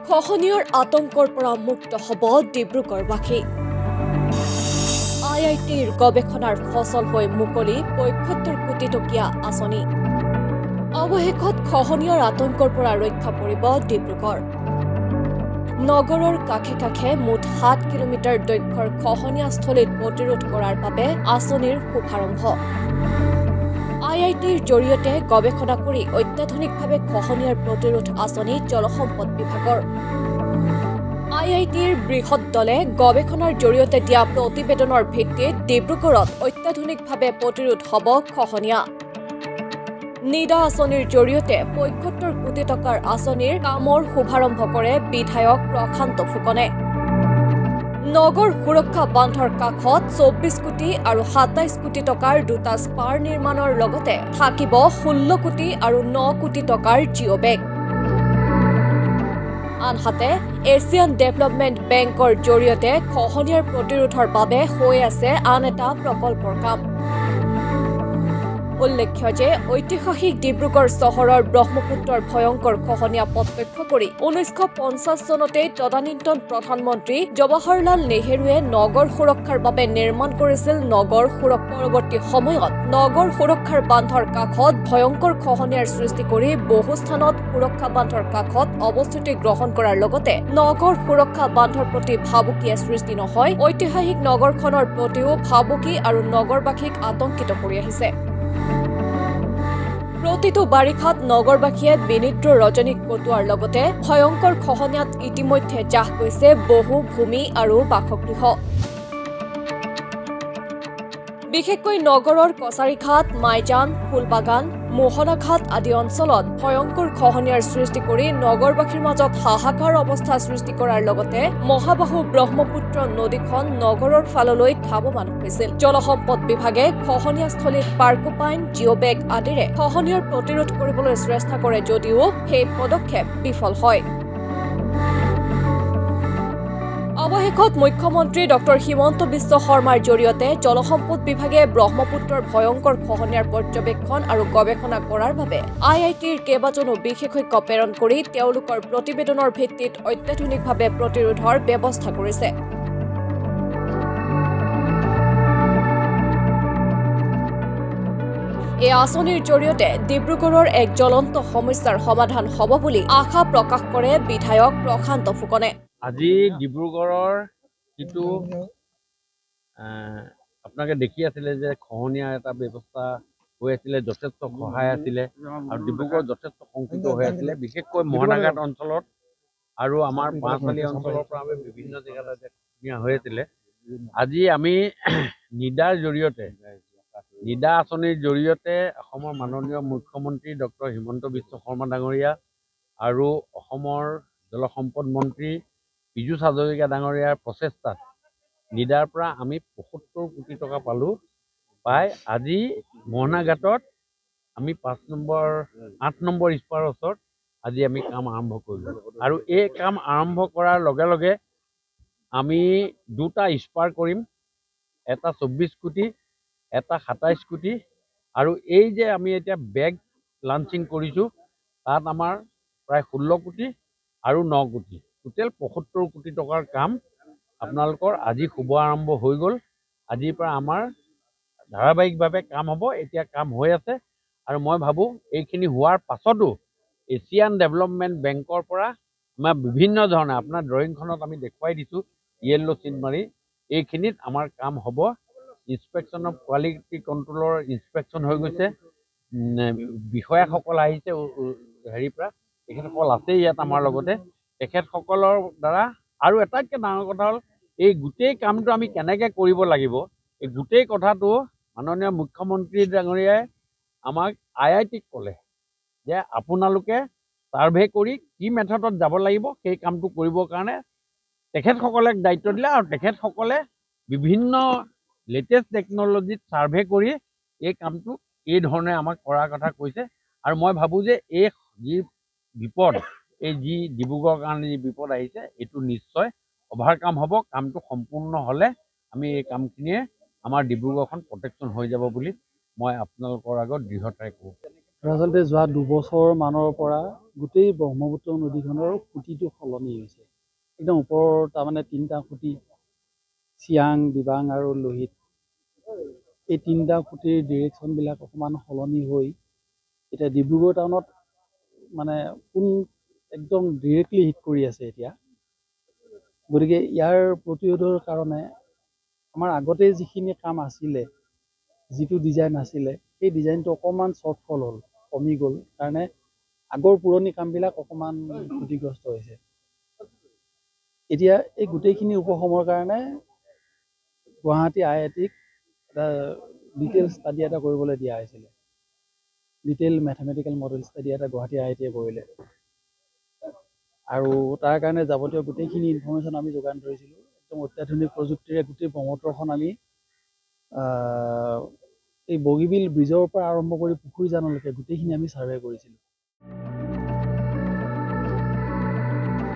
খহনীয়ৰ আতংকৰ পৰা মুক্ত হ'ব ডিব্ৰুগড়বাসী। IITৰ গৱেষণাৰ ফচল হৈ মুকলি ৭৫ কোটি টকীয়া আঁচনি। অৱশেষত খহনীয়ৰ আতংকৰ পৰা ৰক্ষা পৰিব ডিব্ৰুগড়। নগৰৰ কাষে কাষে মুঠ ৭ কিলোমিটাৰ দৈৰ্ঘ্যৰ খহনীয়াস্থলীত প্ৰতিৰোধ কৰাৰ বাবে আঁচনিৰ শুভাৰম্ভ। IITৰ জৰিয়তে গৱেষণা কৰি অত্যাধুনিকভাৱে খহনীয়াৰ প্ৰতিৰোধ আঁচনি জলসম্পদ বিভাগৰ। IITৰ বৃহৎ দলে গৱেষণাৰ জৰিয়তে দিয়া প্ৰতিবেদনৰ ভিত্তিত ডিব্ৰুগড়ত অত্যাধুনিকভাৱে প্ৰতিৰোধ হ'ব খহনীয়া। নিডা আঁচনিৰ জৰিয়তে ৭৫ কোটি টকাৰ আঁচনিৰ কামৰ শুভাৰম্ভ কৰে বিধায়ক প্ৰশান্ত ফুকনে। নগৰ সুৰক্ষা বান্ধৰ কাষত ২৪ কোটি আৰু ২৭ কোটি টকাৰ দুটা স্পাৰ নিৰ্মাণৰ লগতে থাকিব ১৬ কোটি আৰু ৯ কোটি টকাৰ জিঅ' বেগ। আনহাতে এছিয়ান ডেভেলপমেণ্ট বেংকৰ জৰিয়তে খহনীয়াৰ প্ৰতিৰোধৰ বাবে হৈ আছে আন এটা প্ৰকল্পৰ কাম। উল্লেখ্য যে ঐতিহাসিক ডিব্ৰুগড় চহৰৰ ব্ৰহ্মপুত্ৰৰ ভয়ংকৰ খহনীয়া প্ৰত্যক্ষ কৰি ১৯৫০ চনতেই তদানীন্তন প্ৰধানমন্ত্ৰী জৱাহৰলাল নেহৰুৱে নগৰ সুৰক্ষাৰ বাবে নিৰ্মাণ কৰিছিল নগৰ সুৰক্ষা। পৰৱৰ্তী সময়ত নগৰ সুৰক্ষাৰ বান্ধৰ কাষত ভয়ংকৰ খহনীয়াৰ সৃষ্টি কৰি বহু স্থানত সুৰক্ষা বান্ধৰ কাষত অৱস্থিতি গ্ৰহণ কৰাৰ লগতে নগৰ সুৰক্ষা বান্ধৰ প্ৰতি ভাবুকিয়ে সৃষ্টি নহয়, ঐতিহাসিক নগৰখনৰ প্ৰতিও ভাবুকি আৰু নগৰবাসীক আতংকিত কৰি আহিছে। প্ৰতিটো বাৰিষাত নগৰবাসীয়ে বিনিদ্ৰ ৰজনীক কটোৱাৰ লগতে ভয়ংকৰ খহনীয়াত ইতিমধ্যে জাহ গৈছে বহু ভূমি আৰু বাসগৃহ। বিশেষকৈ নগৰৰ কছাৰীঘাট, মাইজান, ফুলবাগান, মোহনাঘাট আদি অঞ্চলত ভয়ংকৰ খহনীয়াৰ সৃষ্টি কৰি নগৰবাসীৰ মাজত হাহাকাৰ অৱস্থা সৃষ্টি কৰাৰ লগতে মহাবাহু ব্ৰহ্মপুত্ৰ নদীখন নগৰৰ ফাললৈ ধাৱমান হৈছিল। জলসম্পদ বিভাগে খহনীয়াস্থলীত পাৰ্কোপাইন, জিঅ' বেগ আদিৰে খহনীয়াৰ প্ৰতিৰোধ কৰিবলৈ চেষ্টা কৰে যদিও সেই পদক্ষেপ বিফল হয়। অৱশেষত মুখ্যমন্ত্ৰী ডক্টৰ হিমন্ত বিশ্ব শৰ্মাৰ জৰিয়তে জলসম্পদ বিভাগে ব্ৰহ্মপুত্ৰৰ ভয়ংকৰ খহনীয়াৰ পৰ্যবেক্ষণ আৰু গৱেষণা কৰাৰ বাবে IITৰ কেইবাজনো বিশেষজ্ঞ প্ৰেৰণ কৰি তেওঁলোকৰ প্ৰতিবেদনৰ ভিত্তিত অত্যাধুনিকভাৱে প্ৰতিৰোধৰ ব্যৱস্থা কৰিছে। এই আঁচনিৰ জৰিয়তে ডিব্ৰুগড়ৰ এক জ্বলন্ত সমস্যাৰ সমাধান হ'ব বুলি আশা প্ৰকাশ কৰে বিধায়ক প্ৰশান্ত ফুকনে। আজি ডিব্ৰুগড়ৰ যিটো আপোনালোকে দেখি আছিলে যে খহনীয়া এটা ব্যৱস্থা হৈ আছিলে, যথেষ্ট সহায় আছিলে আৰু ডিব্ৰুগড় যথেষ্ট শংকিত হৈ আছিলে, বিশেষকৈ মোহনাঘাট অঞ্চলত আৰু আমাৰ পাঁচমালী অঞ্চলৰ পৰা আমি বিভিন্ন জেগাত খহনীয়া হৈ আছিলে। আজি আমি নিডাৰ জৰিয়তে নিডা আঁচনিৰ জৰিয়তে অসমৰ মাননীয় মুখ্যমন্ত্ৰী ডক্টৰ হিমন্ত বিশ্ব শৰ্মা ডাঙৰীয়া আৰু অসমৰ জলসম্পদ মন্ত্ৰী পীযুষ হাজৰিকা ডাঙৰীয়াৰ প্ৰচেষ্টাত নিডাৰ পৰা আমি ৭৫ কোটি টকা পালোঁ। পাই আজি মোহনাঘাটত আমি ৮ নম্বৰ স্পাৰৰ ওচৰত আজি আমি কাম আৰম্ভ কৰিলোঁ আৰু এই কাম আৰম্ভ কৰাৰ লগে লগে আমি দুটা স্পাৰ কৰিম, এটা ২৪ কোটি, এটা ২৭ কোটি আৰু এই যে আমি এতিয়া বেগ লাঞ্চিং কৰিছোঁ তাত আমাৰ প্ৰায় ১৬ কোটি আৰু ৯ কোটি, টোটেল ৭৫ কোটি টকাৰ কাম আপোনালোকৰ আজি শুভ আৰম্ভ হৈ গ'ল। আজিৰ পৰা আমাৰ ধাৰাবাহিকভাৱে কাম হ'ব, এতিয়া কাম হৈ আছে আৰু মই ভাবোঁ এইখিনি হোৱাৰ পাছতো এছিয়ান ডেভেলপমেণ্ট বেংকৰ পৰা আমাৰ বিভিন্ন ধৰণে আপোনাৰ ড্ৰয়িংখনত আমি দেখুৱাই দিছোঁ য়েল্লো চিন মাৰি, এইখিনিত আমাৰ কাম হ'ব। ইনস্পেকশ্যন অফ কোৱালিটি কণ্ট্ৰলৰ ইনস্পেকশ্যন হৈ গৈছে, বিষয়াসকল আহিছে হেৰিৰ পৰা, তেখেতসকল আছেই ইয়াত আমাৰ লগতে। তেখেতসকলৰ দ্বাৰা আৰু আটাইতকৈ ডাঙৰ কথা হ'ল এই গোটেই কামটো আমি কেনেকৈ কৰিব লাগিব, এই গোটেই কথাটো মাননীয় মুখ্যমন্ত্ৰী ডাঙৰীয়াই আমাক IITক ক'লে যে আপোনালোকে ছাৰ্ভে কৰি কি মেথডত যাব লাগিব সেই কামটো কৰিবৰ কাৰণে তেখেতসকলে দায়িত্ব দিলে আৰু তেখেতসকলে বিভিন্ন লেটেষ্ট টেকন'লজিত ছাৰ্ভে কৰি এই কামটো এই ধৰণে আমাক কৰাৰ কথা কৈছে। আৰু মই ভাবোঁ যে এই যি বিপদ, এই যি ডিব্ৰুগড়ৰ কাৰণে যি বিপদ আহিছে এইটো নিশ্চয় অভাৰকাম হ'ব। কামটো সম্পূৰ্ণ হ'লে আমি এই কামখিনিয়ে আমাৰ ডিব্ৰুগড়খন প্ৰটেকশ্যন হৈ যাব বুলি মই আপোনালোকৰ আগত দৃঢ়তাৰে কওঁ। আচলতে যোৱা 2 বছৰ মানৰ পৰা গোটেই ব্ৰহ্মপুত্ৰ নদীখনৰ খুঁটিটো সলনি হৈছে। একদম ওপৰৰ তাৰমানে 3টা খুঁটি চিয়াং, দিবাং আৰু লোহিত। এই 3টা খুঁটিৰ ডিৰেকশ্যনবিলাক অকণমান সলনি হৈ এতিয়া ডিব্ৰুগড় টাউনত মানে একদম ডিৰেক্টলি হিট কৰি আছে এতিয়া। গতিকে ইয়াৰ প্ৰতিৰোধৰ কাৰণে আমাৰ আগতে যিখিনি কাম আছিলে, যিটো ডিজাইন আছিলে, সেই ডিজাইনটো অকণমান শ্বৰ্টফল হ'ল, কমি গ'ল কাৰণে আগৰ পুৰণি কামবিলাক অকণমান ক্ষতিগ্ৰস্ত হৈছে। এতিয়া এই গোটেইখিনি উপশমৰ কাৰণে গুৱাহাটী IIT-ক এটা ডিটেইল ষ্টাডি এটা কৰিবলৈ দিয়া হৈছিলে। ডিটেইল মেথমেটিকেল মডেল ষ্টাডি এটা গুৱাহাটী IIT-য়ে কৰিলে আৰু তাৰ কাৰণে যাৱতীয় গোটেইখিনি ইনফৰ্মেশ্যন আমি যোগান ধৰিছিলোঁ। একদম অত্যাধুনিক প্ৰযুক্তিৰে গোটেই ব্ৰহ্মপুত্ৰখন আমি এই বগীবিল ব্ৰিজৰ পৰা আৰম্ভ কৰি পুখুৰীজানলৈকে গোটেইখিনি আমি ছাৰ্ভে কৰিছিলোঁ।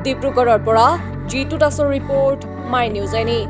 ডিব্ৰুগড়ৰ পৰা জিতু দাসৰ ৰিপৰ্ট, মাই নিউজ এনি।